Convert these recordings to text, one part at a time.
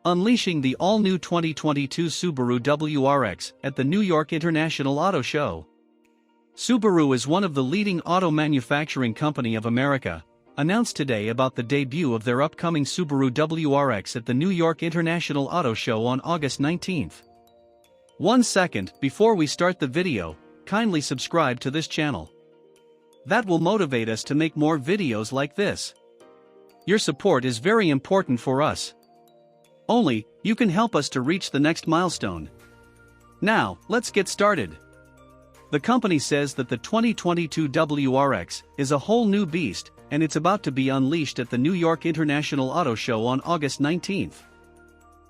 unleashing the all-new 2022 Subaru WRX at the New York International Auto Show. Subaru is one of the leading auto manufacturing company of America, announced today about the debut of their upcoming Subaru WRX at the New York International Auto Show on August 19th. 1 second before we start the video, kindly subscribe to this channel. That will motivate us to make more videos like this. Your support is very important for us. Only, you can help us to reach the next milestone. Now, let's get started. The company says that the 2022 WRX is a whole new beast, and it's about to be unleashed at the New York International Auto Show on August 19th.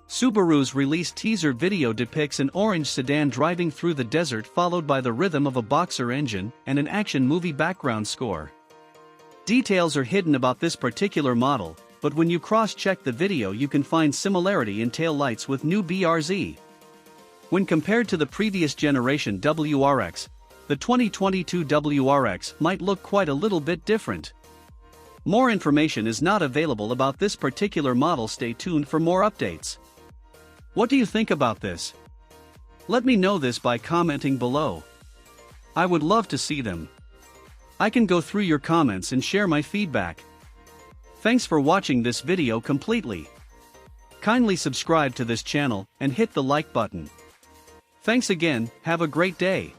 Subaru's released teaser video depicts an orange sedan driving through the desert, followed by the rhythm of a boxer engine and an action movie background score. Details are hidden about this particular model, but when you cross-check the video you can find similarity in tail lights with new BRZ. When compared to the previous generation WRX, the 2022 WRX might look quite a little bit different. More information is not available about this particular model. Stay tuned for more updates. What do you think about this? Let me know this by commenting below. I would love to see them. I can go through your comments and share my feedback. Thanks for watching this video completely. Kindly subscribe to this channel and hit the like button. Thanks again, have a great day.